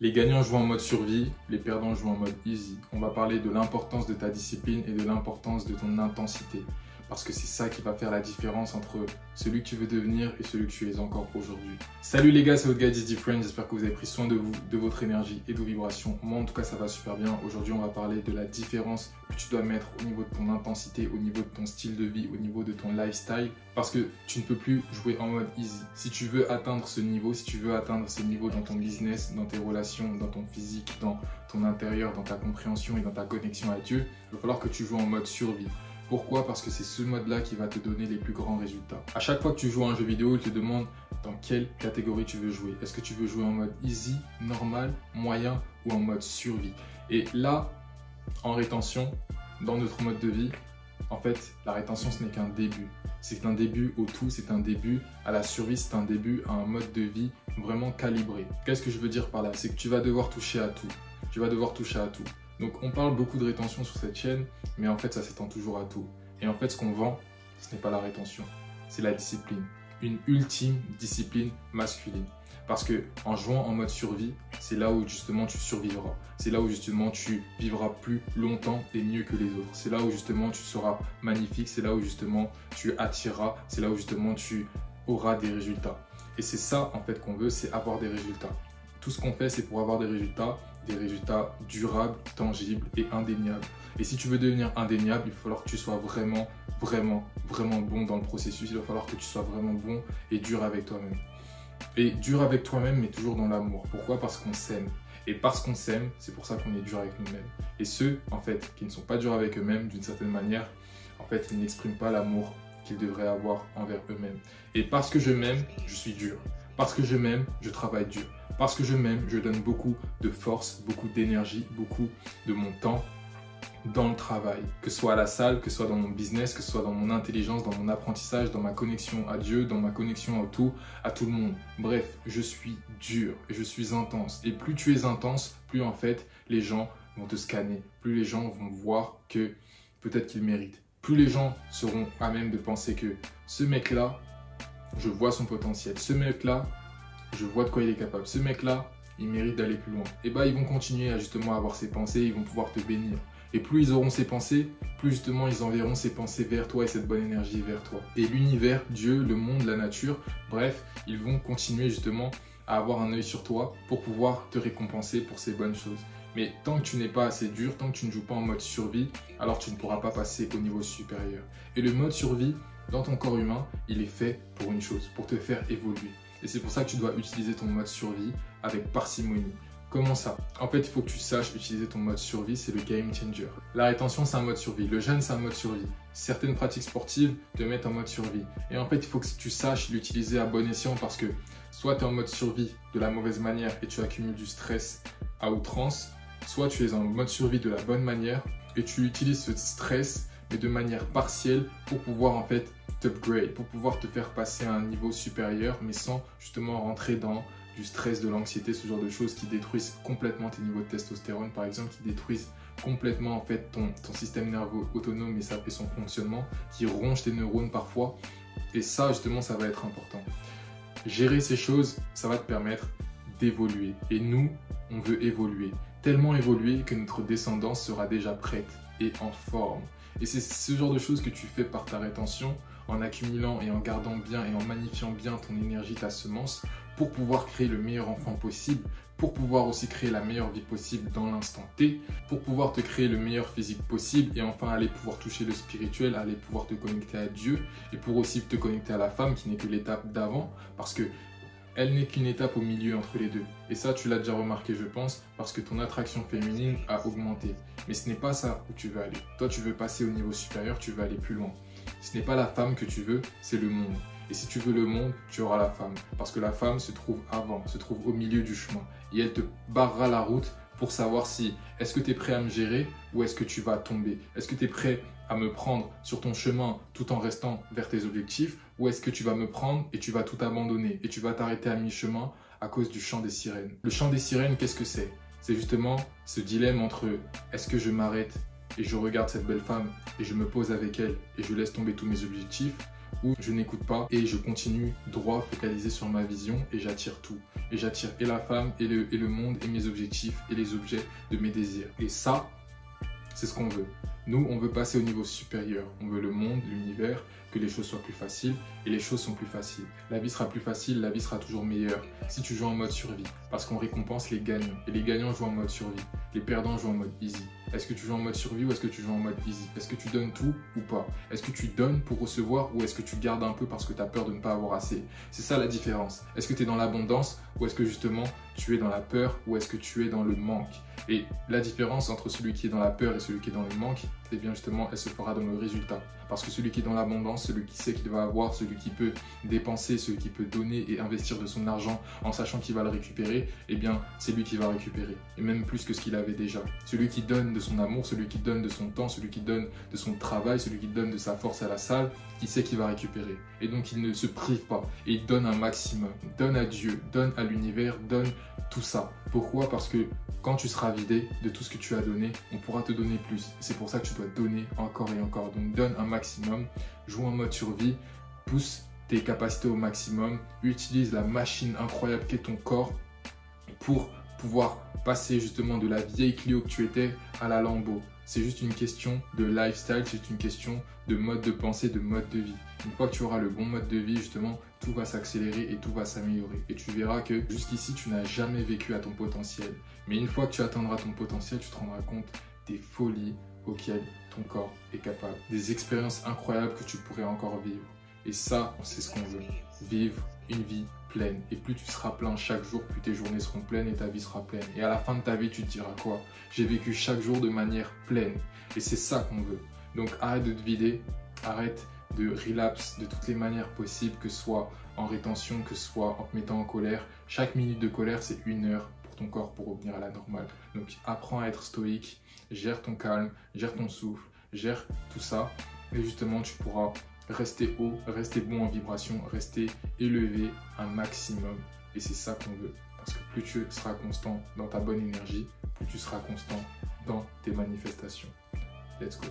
Les gagnants jouent en mode survie, les perdants jouent en mode easy. On va parler de l'importance de ta discipline et de l'importance de ton intensité. Parce que c'est ça qui va faire la différence entre celui que tu veux devenir et celui que tu es encore aujourd'hui. Salut les gars, c'est votre guy Is Different. J'espère que vous avez pris soin de vous, de votre énergie et de vos vibrations. Moi en tout cas ça va super bien. Aujourd'hui on va parler de la différence que tu dois mettre au niveau de ton intensité, au niveau de ton style de vie, au niveau de ton lifestyle. Parce que tu ne peux plus jouer en mode easy. Si tu veux atteindre ce niveau, si tu veux atteindre ces niveaux dans ton business, dans tes relations, dans ton physique, dans ton intérieur, dans ta compréhension et dans ta connexion à Dieu, il va falloir que tu joues en mode survie. Pourquoi? Parce que c'est ce mode-là qui va te donner les plus grands résultats. À chaque fois que tu joues à un jeu vidéo, il te demande dans quelle catégorie tu veux jouer. Est-ce que tu veux jouer en mode easy, normal, moyen ou en mode survie? Et là, en rétention, dans notre mode de vie, en fait, la rétention, ce n'est qu'un début. C'est un début au tout, c'est un début à la survie, c'est un début à un mode de vie vraiment calibré. Qu'est-ce que je veux dire par là? C'est que tu vas devoir toucher à tout. Tu vas devoir toucher à tout. Donc on parle beaucoup de rétention sur cette chaîne, mais en fait ça s'étend toujours à tout. Et en fait ce qu'on vend, ce n'est pas la rétention, c'est la discipline. Une ultime discipline masculine. Parce que en jouant en mode survie, c'est là où justement tu survivras. C'est là où justement tu vivras plus longtemps et mieux que les autres. C'est là où justement tu seras magnifique, c'est là où justement tu attireras, c'est là où justement tu auras des résultats. Et c'est ça en fait qu'on veut, c'est avoir des résultats. Tout ce qu'on fait, c'est pour avoir des résultats durables, tangibles et indéniables. Et si tu veux devenir indéniable, il va falloir que tu sois vraiment bon dans le processus. Il va falloir que tu sois vraiment bon et dur avec toi-même. Et dur avec toi-même, mais toujours dans l'amour. Pourquoi? Parce qu'on s'aime. Et parce qu'on s'aime, c'est pour ça qu'on est dur avec nous-mêmes. Et ceux, en fait, qui ne sont pas durs avec eux-mêmes, d'une certaine manière, en fait, ils n'expriment pas l'amour qu'ils devraient avoir envers eux-mêmes. Et parce que je m'aime, je suis dur. Parce que je m'aime, je travaille dur. Parce que je m'aime, je donne beaucoup de force, beaucoup d'énergie, beaucoup de mon temps dans le travail. Que ce soit à la salle, que ce soit dans mon business, que ce soit dans mon intelligence, dans mon apprentissage, dans ma connexion à Dieu, dans ma connexion à tout le monde. Bref, je suis dur, je suis intense. Et plus tu es intense, plus en fait les gens vont te scanner. Plus les gens vont voir que peut-être qu'ils méritent. Plus les gens seront à même de penser que ce mec-là, je vois son potentiel. Ce mec-là, je vois de quoi il est capable. Ce mec-là, il mérite d'aller plus loin. Et bah, ils vont continuer à justement avoir ces pensées, ils vont pouvoir te bénir. Et plus ils auront ces pensées, plus justement ils enverront ces pensées vers toi et cette bonne énergie vers toi. Et l'univers, Dieu, le monde, la nature, bref, ils vont continuer justement à avoir un œil sur toi pour pouvoir te récompenser pour ces bonnes choses. Mais tant que tu n'es pas assez dur, tant que tu ne joues pas en mode survie, alors tu ne pourras pas passer au niveau supérieur. Et le mode survie, dans ton corps humain, il est fait pour une chose, pour te faire évoluer. Et c'est pour ça que tu dois utiliser ton mode survie avec parcimonie. Comment ça? En fait, il faut que tu saches utiliser ton mode survie, c'est le game changer. La rétention, c'est un mode survie. Le jeûne, c'est un mode survie. Certaines pratiques sportives te mettent en mode survie. Et en fait, il faut que tu saches l'utiliser à bon escient parce que soit tu es en mode survie de la mauvaise manière et tu accumules du stress à outrance, soit tu es en mode survie de la bonne manière et tu utilises ce stress mais de manière partielle pour pouvoir en fait t'upgrade, pour pouvoir te faire passer à un niveau supérieur mais sans justement rentrer dans du stress, de l'anxiété, ce genre de choses qui détruisent complètement tes niveaux de testostérone par exemple, qui détruisent complètement en fait ton système nerveux autonome et son fonctionnement, qui rongent tes neurones parfois. Et ça justement, ça va être important. Gérer ces choses, ça va te permettre d'évoluer. Et nous, on veut évoluer. Tellement évoluer que notre descendance sera déjà prête et en forme. Et c'est ce genre de choses que tu fais par ta rétention, en accumulant et en gardant bien et en magnifiant bien ton énergie, ta semence, pour pouvoir créer le meilleur enfant possible, pour pouvoir aussi créer la meilleure vie possible dans l'instant T, pour pouvoir te créer le meilleur physique possible et enfin aller pouvoir toucher le spirituel, aller pouvoir te connecter à Dieu et pour aussi te connecter à la femme qui n'est que l'étape d'avant parce que elle n'est qu'une étape au milieu entre les deux. Et ça, tu l'as déjà remarqué, je pense, parce que ton attraction féminine a augmenté. Mais ce n'est pas ça où tu veux aller. Toi, tu veux passer au niveau supérieur, tu veux aller plus loin. Ce n'est pas la femme que tu veux, c'est le monde. Et si tu veux le monde, tu auras la femme. Parce que la femme se trouve avant, se trouve au milieu du chemin. Et elle te barrera la route pour savoir si est-ce que tu es prêt à me gérer ou est-ce que tu vas tomber. Est-ce que tu es prêt à me prendre sur ton chemin tout en restant vers tes objectifs ou est-ce que tu vas me prendre et tu vas tout abandonner et tu vas t'arrêter à mi-chemin à cause du chant des sirènes. Le chant des sirènes, qu'est-ce que c'est? C'est justement ce dilemme entre est-ce que je m'arrête et je regarde cette belle femme et je me pose avec elle et je laisse tomber tous mes objectifs où je n'écoute pas et je continue droit, focalisé sur ma vision et j'attire tout. Et j'attire et la femme et le monde et mes objectifs et les objets de mes désirs. Et ça, c'est ce qu'on veut. Nous, on veut passer au niveau supérieur. On veut le monde, l'univers, que les choses soient plus faciles et les choses sont plus faciles. La vie sera plus facile, la vie sera toujours meilleure si tu joues en mode survie parce qu'on récompense les gagnants et les gagnants jouent en mode survie. Les perdants jouent en mode easy. Est-ce que tu joues en mode survie ou est-ce que tu joues en mode easy? Est-ce que tu donnes tout ou pas? Est-ce que tu donnes pour recevoir ou est-ce que tu gardes un peu parce que tu as peur de ne pas avoir assez? C'est ça la différence. Est-ce que tu es dans l'abondance ou est-ce que justement tu es dans la peur ou est-ce que tu es dans le manque? Et la différence entre celui qui est dans la peur et celui qui est dans le manque, c'est bien justement, elle se fera dans le résultat. Parce que celui qui est dans l'abondance, celui qui sait qu'il va avoir, celui qui peut dépenser, celui qui peut donner et investir de son argent en sachant qu'il va le récupérer, eh bien, c'est lui qui va récupérer. Et même plus que ce qu'il avait déjà. Celui qui donne de son amour, celui qui donne de son temps, celui qui donne de son travail, celui qui donne de sa force à la salle, qui sait qu'il va récupérer. Et donc, il ne se prive pas. Et il donne un maximum. Donne à Dieu, donne à l'univers, donne tout ça. Pourquoi? Parce que quand tu seras vidé de tout ce que tu as donné, on pourra te donner plus. C'est pour ça que tu dois donner encore et encore. Donc, donne un maximum, joue en mode survie, pousse tes capacités au maximum, utilise la machine incroyable qu'est ton corps pour pouvoir passer justement de la vieille Clio que tu étais à la Lambo. C'est juste une question de lifestyle, c'est une question de mode de pensée, de mode de vie. Une fois que tu auras le bon mode de vie, justement, tout va s'accélérer et tout va s'améliorer. Et tu verras que jusqu'ici, tu n'as jamais vécu à ton potentiel. Mais une fois que tu atteindras ton potentiel, tu te rendras compte des folies auxquelles ton corps est capable. Des expériences incroyables que tu pourrais encore vivre. Et ça, c'est ce qu'on veut. Vivre une vie pleine. Et plus tu seras plein chaque jour, plus tes journées seront pleines et ta vie sera pleine. Et à la fin de ta vie, tu te diras quoi? J'ai vécu chaque jour de manière pleine. Et c'est ça qu'on veut. Donc arrête de te vider, arrête de relapse de toutes les manières possibles, que ce soit en rétention, que ce soit en te mettant en colère. Chaque minute de colère, c'est 1 heure pour ton corps pour revenir à la normale. Donc apprends à être stoïque, gère ton calme, gère ton souffle, gère tout ça. Et justement, tu pourras rester haut, rester bon en vibration, rester élevé un maximum. Et c'est ça qu'on veut. Parce que plus tu seras constant dans ta bonne énergie, plus tu seras constant dans tes manifestations. Let's go.